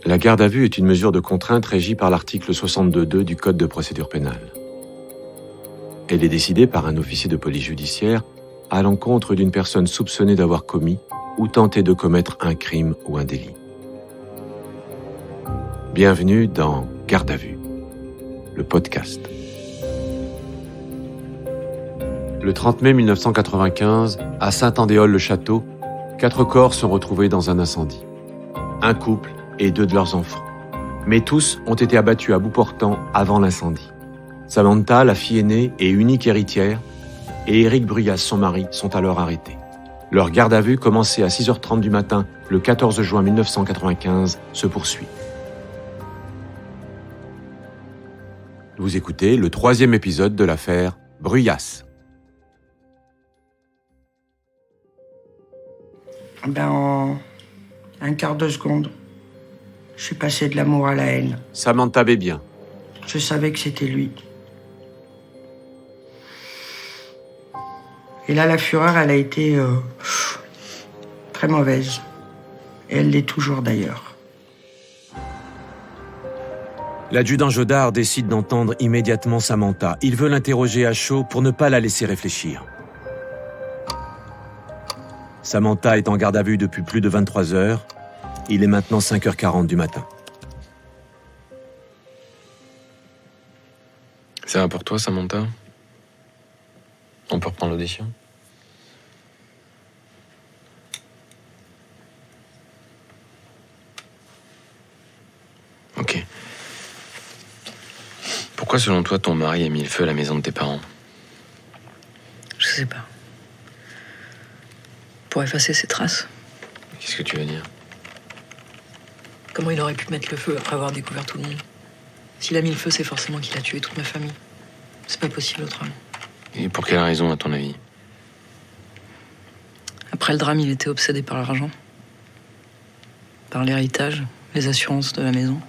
La garde à vue est une mesure de contrainte régie par l'article 62.2 du Code de procédure pénale. Elle est décidée par un officier de police judiciaire à l'encontre d'une personne soupçonnée d'avoir commis ou tenté de commettre un crime ou un délit. Bienvenue dans Garde à vue, le podcast. Le 30 mai 1995, à Saint-Andéol-le-Château, 4 corps sont retrouvés dans un incendie. Un couple et 2 de leurs enfants. Mais tous ont été abattus à bout portant avant l'incendie. Samantha, la fille aînée et unique héritière, et Éric Bruyas, son mari, sont alors arrêtés. Leur garde à vue, commencée à 6h30 du matin le 14 juin 1995, se poursuit. Vous écoutez le 3e épisode de l'affaire Bruyas. En un quart de seconde, je suis passé de l'amour à la haine. Samantha Bébien. Je savais que c'était lui. Et là, la fureur, elle a été très mauvaise. Et elle l'est toujours d'ailleurs. L'adjudant Jodard décide d'entendre immédiatement Samantha. Il veut l'interroger à chaud pour ne pas la laisser réfléchir. Samantha est en garde à vue depuis plus de 23 heures. Il est maintenant 5h40 du matin. Ça va pour toi, Samantha? On peut reprendre l'audition? Ok. Pourquoi, selon toi, ton mari a mis le feu à la maison de tes parents? Je sais pas. Pour effacer ses traces. Qu'est-ce que tu veux dire? Comment il aurait pu mettre le feu après avoir découvert tout le monde? S'il a mis le feu, c'est forcément qu'il a tué toute ma famille. C'est pas possible autrement. Et pour quelle raison, à ton avis? Après le drame, il était obsédé par l'argent. Par l'héritage, les assurances de la maison.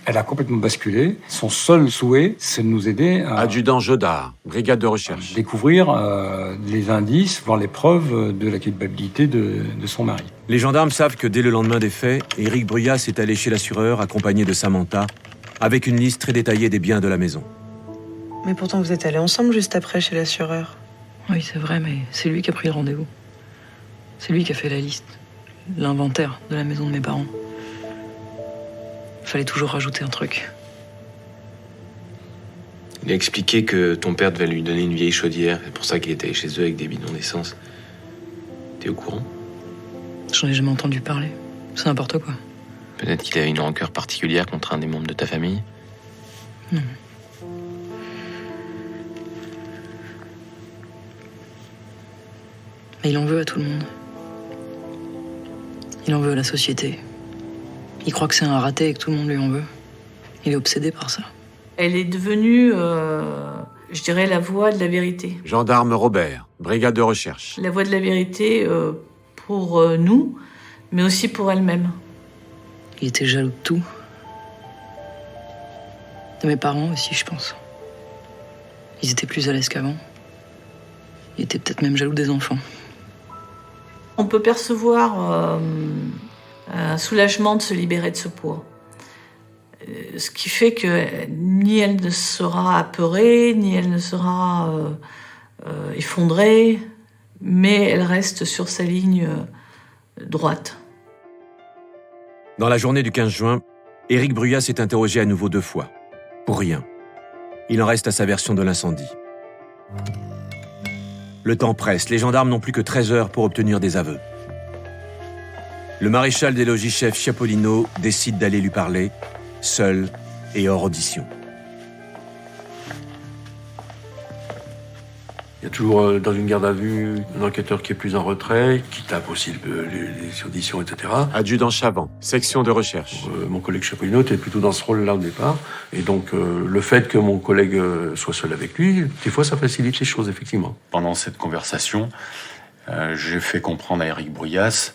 Elle a complètement basculé. Son seul souhait, c'est de nous aider à Adjudant Jodard, brigade de recherche. découvrir les indices, voire les preuves de la culpabilité de son mari. Les gendarmes savent que dès le lendemain des faits, Éric Bruyas est allé chez l'assureur accompagné de Samantha, avec une liste très détaillée des biens de la maison. Mais pourtant, vous êtes allés ensemble juste après chez l'assureur. Oui, c'est vrai, mais c'est lui qui a pris le rendez-vous. C'est lui qui a fait la liste, l'inventaire de la maison de mes parents. Fallait toujours rajouter un truc. Il a expliqué que ton père devait lui donner une vieille chaudière. C'est pour ça qu'il était allé chez eux avec des bidons d'essence. T'es au courant? J'en ai jamais entendu parler. C'est n'importe quoi. Peut-être qu'il avait une rancœur particulière contre un des membres de ta famille. Non. Mais il en veut à tout le monde. Il en veut à la société. Il croit que c'est un raté et que tout le monde lui en veut. Il est obsédé par ça. Elle est devenue, je dirais, la voix de la vérité. Gendarme Robert, brigade de recherche. La voix de la vérité pour nous, mais aussi pour elle-même. Il était jaloux de tout. De mes parents aussi, je pense. Ils étaient plus à l'aise qu'avant. Il était peut-être même jaloux des enfants. On peut percevoir un soulagement de se libérer de ce poids. Ce qui fait que ni elle ne sera apeurée, ni elle ne sera effondrée, mais elle reste sur sa ligne droite. Dans la journée du 15 juin, Éric Bruyas est interrogé à nouveau 2 fois. Pour rien. Il en reste à sa version de l'incendie. Le temps presse, les gendarmes n'ont plus que 13 heures pour obtenir des aveux. Le maréchal des logis chef Chiapolino décide d'aller lui parler, seul et hors audition. Il y a toujours dans une garde à vue un enquêteur qui est plus en retrait, qui tape aussi les auditions, etc. Adjudant Chavant, section de recherche. Mon collègue Chapolino était plutôt dans ce rôle-là au départ. Et donc, le fait que mon collègue soit seul avec lui, des fois, ça facilite les choses, effectivement. Pendant cette conversation, j'ai fait comprendre à Éric Bruyas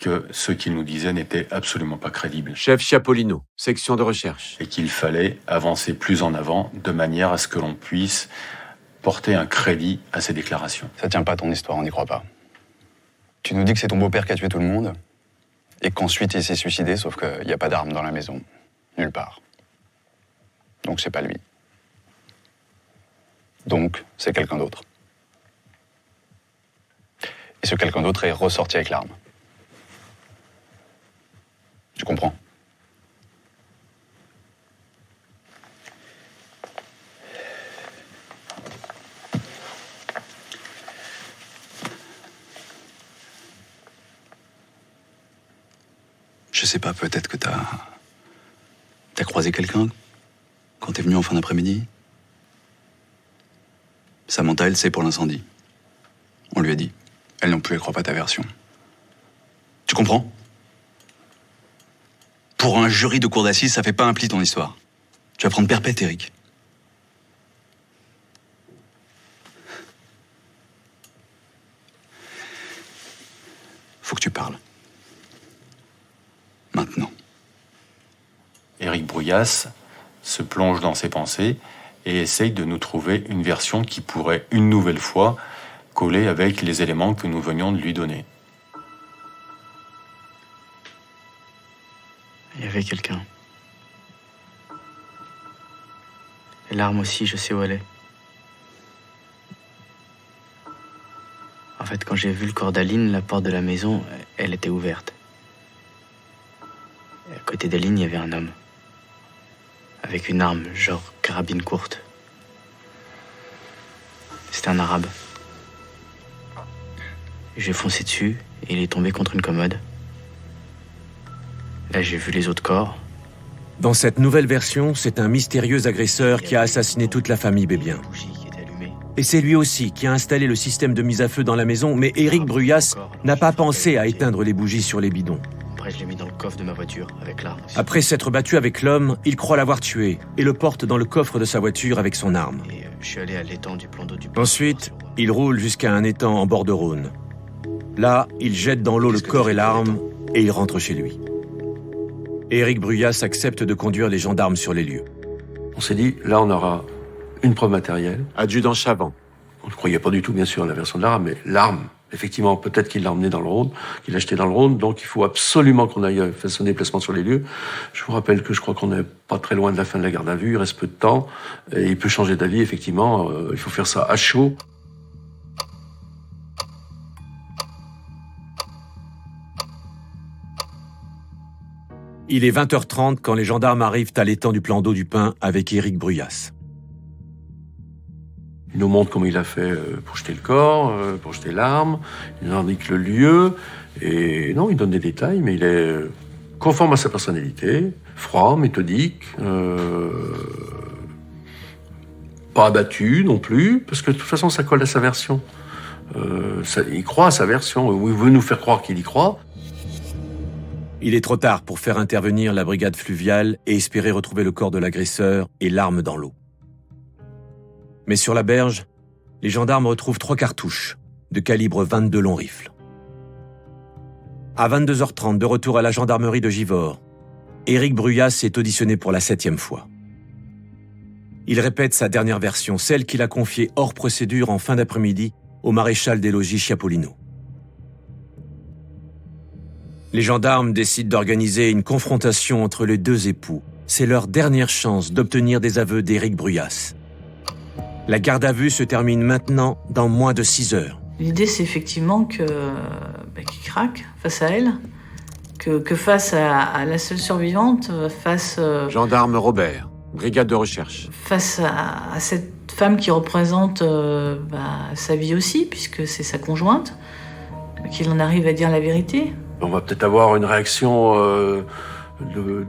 que ce qu'il nous disait n'était absolument pas crédible. Chef Chiapolino, section de recherche. Et qu'il fallait avancer plus en avant de manière à ce que l'on puisse porter un crédit à ces déclarations. Ça tient pas ton histoire, on n'y croit pas. Tu nous dis que c'est ton beau-père qui a tué tout le monde, Et qu'ensuite il s'est suicidé, sauf qu'il n'y a pas d'arme dans la maison. Nulle part. Donc c'est pas lui. Donc c'est quelqu'un d'autre. Et ce quelqu'un d'autre est ressorti avec l'arme. Tu comprends? Je sais pas, peut-être que t'as croisé quelqu'un quand t'es venu en fin d'après-midi. Samantha, elle sait pour l'incendie. On lui a dit. Elle non plus, elle croit pas ta version. Tu comprends? Pour un jury de cour d'assises, ça fait pas un pli ton histoire. Tu vas prendre perpète, Eric. Faut que tu parles. Maintenant. Éric Brouillasse se plonge dans ses pensées et essaye de nous trouver une version qui pourrait, une nouvelle fois, coller avec les éléments que nous venions de lui donner. Il y avait quelqu'un. Et l'arme aussi, je sais où elle est. En fait, quand j'ai vu le corps d'Aline, la porte de la maison, elle était ouverte. Et à côté d'Aline, il y avait un homme. Avec une arme, genre carabine courte. C'était un arabe. J'ai foncé dessus et il est tombé contre une commode. Là, j'ai vu les autres corps. Dans cette nouvelle version, c'est un mystérieux agresseur qui a assassiné toute la famille Bébien. Et c'est lui aussi qui a installé le système de mise à feu dans la maison, mais Éric Brouillasse n'a pas pensé à éteindre les bougies sur les bidons. Après, je l'ai mis dans le coffre de ma voiture, avec l'arme aussi. Après s'être battu avec l'homme, il croit l'avoir tué et le porte dans le coffre de sa voiture avec son arme. Et je suis allé à l'étang du plan d'eau du... Ensuite, il roule jusqu'à un étang en bord de Rhône. Là, il jette dans l'eau le corps et l'arme et il rentre chez lui. Éric Brouillasse accepte de conduire les gendarmes sur les lieux. On s'est dit, là, on aura une preuve matérielle. Adjudant Chavant. On ne croyait pas du tout, bien sûr, à la version de l'arme, mais l'arme, effectivement, peut-être qu'il l'a emmené dans le Rhône, qu'il l'a acheté dans le Rhône, donc il faut absolument qu'on aille faire son déplacement sur les lieux. Je vous rappelle que je crois qu'on n'est pas très loin de la fin de la garde à vue, il reste peu de temps, et il peut changer d'avis, effectivement, il faut faire ça à chaud. Il est 20h30 quand les gendarmes arrivent à l'étang du plan d'eau du Pin avec Éric Brouillasse. Il nous montre comment il a fait pour jeter le corps, pour jeter l'arme, il nous indique le lieu, et non, il donne des détails, mais il est conforme à sa personnalité, froid, méthodique, pas abattu non plus, parce que de toute façon ça colle à sa version. Il croit à sa version, ou il veut nous faire croire qu'il y croit. Il est trop tard pour faire intervenir la brigade fluviale et espérer retrouver le corps de l'agresseur et l'arme dans l'eau. Mais sur la berge, les gendarmes retrouvent 3 cartouches de calibre 22 long rifle. À 22h30, de retour à la gendarmerie de Givors, Éric Brouillasse est auditionné pour la 7e fois. Il répète sa dernière version, celle qu'il a confiée hors procédure en fin d'après-midi au maréchal des logis Chiapolino. Les gendarmes décident d'organiser une confrontation entre les 2 époux. C'est leur dernière chance d'obtenir des aveux d'Éric Brouillasse. La garde à vue se termine maintenant dans moins de 6 heures. L'idée, c'est effectivement qu'il craque face à elle, que face à la seule survivante, face... Gendarme Robert, brigade de recherche. Face à cette femme qui représente sa vie aussi, puisque c'est sa conjointe, qu'il en arrive à dire la vérité. On va peut-être avoir une réaction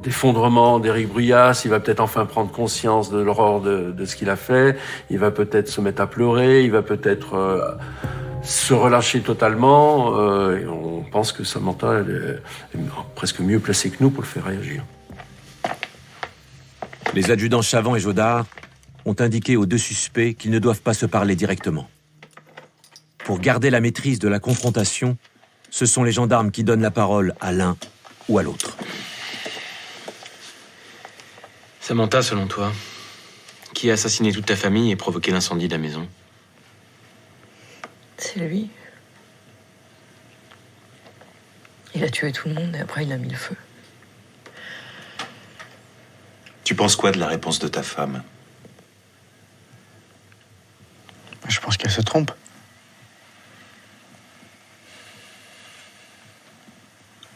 d'effondrement d'Éric Brouillasse, il va peut-être enfin prendre conscience de l'horreur de ce qu'il a fait, il va peut-être se mettre à pleurer, il va peut-être se relâcher totalement, et on pense que Samantha elle est presque mieux placée que nous pour le faire réagir. Les adjudants Chavant et Jodard ont indiqué aux 2 suspects qu'ils ne doivent pas se parler directement. Pour garder la maîtrise de la confrontation, ce sont les gendarmes qui donnent la parole à l'un ou à l'autre. Samantha, selon toi, qui a assassiné toute ta famille et provoqué l'incendie de la maison? C'est lui. Il a a tué tout le monde et après il a mis le feu. Tu penses quoi de la réponse de ta femme? Je pense qu'elle se trompe.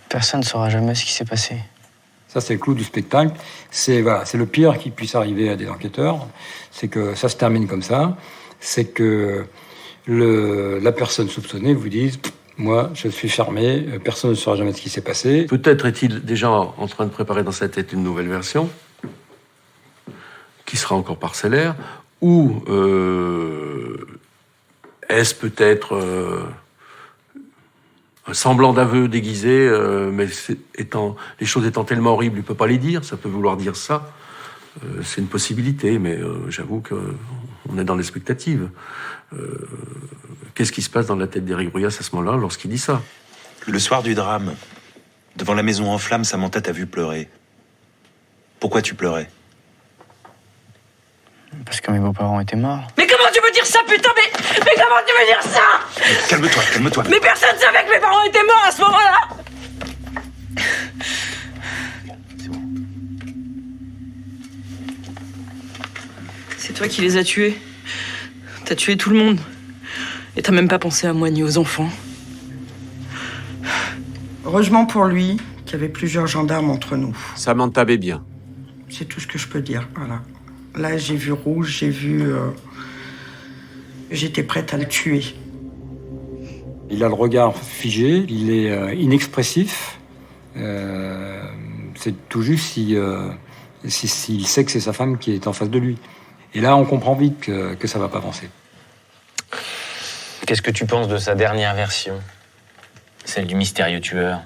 Personne ne saura jamais ce qui s'est passé. Ça, c'est le clou du spectacle. C'est le pire qui puisse arriver à des enquêteurs. C'est que ça se termine comme ça. C'est que la personne soupçonnée vous dise « Moi, je suis fermé, personne ne saura jamais ce qui s'est passé. » Peut-être est-il déjà en train de préparer dans sa tête une nouvelle version, qui sera encore parcellaire, ou est-ce peut-être un semblant d'aveu déguisé, mais les choses étant tellement horribles, il ne peut pas les dire, ça peut vouloir dire ça. C'est une possibilité, mais j'avoue qu'on est dans l'expectative. Qu'est-ce qui se passe dans la tête d'Éric Bruyas à ce moment-là lorsqu'il dit ça? Le soir du drame, devant la maison en flammes, Samantha t'a vu pleurer. Pourquoi tu pleurais? Parce que mes beaux-parents étaient morts. Mais comment tu peux dire ça, putain? Mais comment tu peux dire ça? Calme-toi, calme-toi. Mais personne ne savait que mes parents étaient morts à ce moment-là. C'est toi qui les as tués. T'as tué tout le monde. Et t'as même pas pensé à moi ni aux enfants. Heureusement pour lui qu'il y avait plusieurs gendarmes entre nous. Samantha Bébien. C'est tout ce que je peux dire, voilà. Là, j'ai vu rouge, j'étais prête à le tuer. Il a le regard figé, il est inexpressif. C'est tout juste s'il sait que c'est sa femme qui est en face de lui. Et là, on comprend vite que ça va pas avancer. Qu'est-ce que tu penses de sa dernière version? Celle du mystérieux tueur?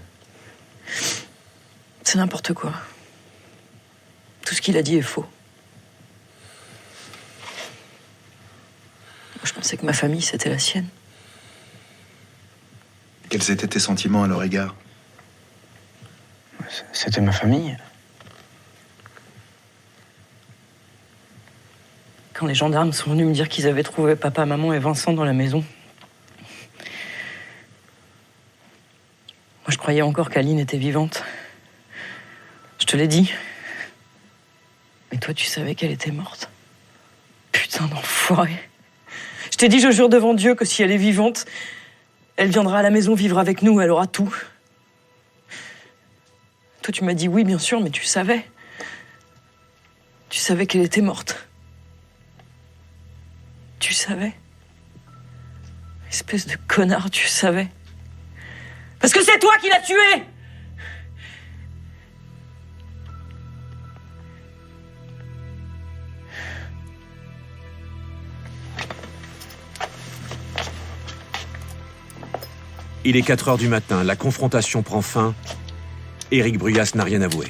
C'est n'importe quoi. Tout ce qu'il a dit est faux. Moi, je pensais que ma famille, c'était la sienne. Quels étaient tes sentiments à leur égard? C'était ma famille. Quand les gendarmes sont venus me dire qu'ils avaient trouvé papa, maman et Vincent dans la maison, moi, je croyais encore qu'Aline était vivante. Je te l'ai dit. Mais toi, tu savais qu'elle était morte. Putain d'enfoiré. Je t'ai dit, je jure devant Dieu, que si elle est vivante, elle viendra à la maison vivre avec nous, elle aura tout. Toi, tu m'as dit oui, bien sûr, mais tu savais. Tu savais qu'elle était morte. Tu savais. Espèce de connard, tu savais. Parce que c'est toi qui l'as tuée! Il est 4 heures du matin, la confrontation prend fin. Éric Bruyas n'a rien avoué.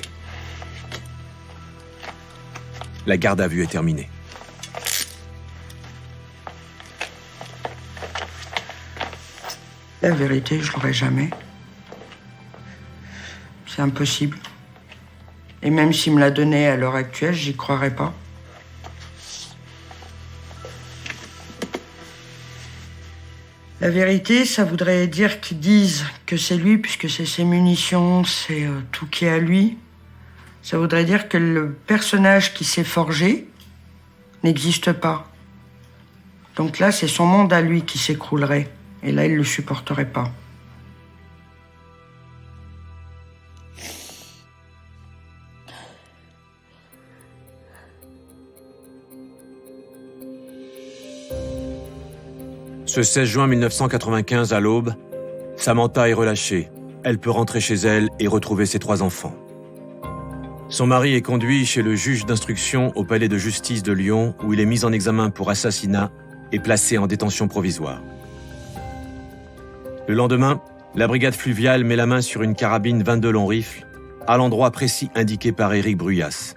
La garde à vue est terminée. La vérité, je l'aurai jamais. C'est impossible. Et même s'il me l'a donnée à l'heure actuelle, j'y croirais pas. La vérité, ça voudrait dire qu'ils disent que c'est lui, puisque c'est ses munitions, c'est tout qui est à lui. Ça voudrait dire que le personnage qui s'est forgé n'existe pas. Donc là, c'est son monde à lui qui s'écroulerait. Et là, il ne le supporterait pas. Ce 16 juin 1995, à l'aube, Samantha est relâchée. Elle peut rentrer chez elle et retrouver ses 3 enfants. Son mari est conduit chez le juge d'instruction au palais de justice de Lyon, où il est mis en examen pour assassinat et placé en détention provisoire. Le lendemain, la brigade fluviale met la main sur une carabine 22 long rifle, à l'endroit précis indiqué par Éric Bruyas.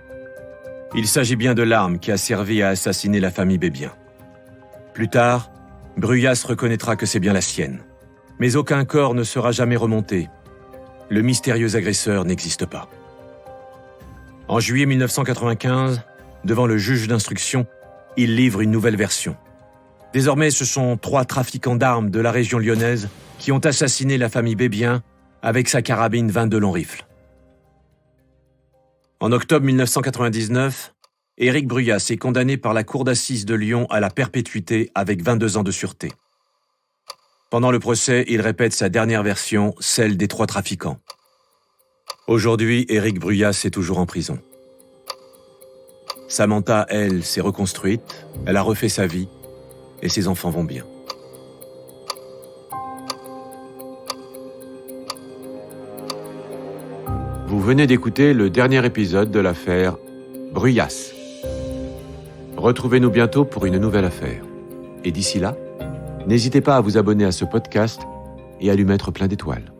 Il s'agit bien de l'arme qui a servi à assassiner la famille Bébien. Plus tard, Bruyas reconnaîtra que c'est bien la sienne. Mais aucun corps ne sera jamais remonté. Le mystérieux agresseur n'existe pas. En juillet 1995, devant le juge d'instruction, il livre une nouvelle version. Désormais, ce sont 3 trafiquants d'armes de la région lyonnaise qui ont assassiné la famille Bébien avec sa carabine 22 long rifle. En octobre 1999, Éric Bruyas est condamné par la cour d'assises de Lyon à la perpétuité avec 22 ans de sûreté. Pendant le procès, il répète sa dernière version, celle des 3 trafiquants. Aujourd'hui, Éric Bruyas est toujours en prison. Samantha, elle, s'est reconstruite, elle a refait sa vie, et ses enfants vont bien. Vous venez d'écouter le dernier épisode de l'affaire Bruyas. Retrouvez-nous bientôt pour une nouvelle affaire. Et d'ici là, n'hésitez pas à vous abonner à ce podcast et à lui mettre plein d'étoiles.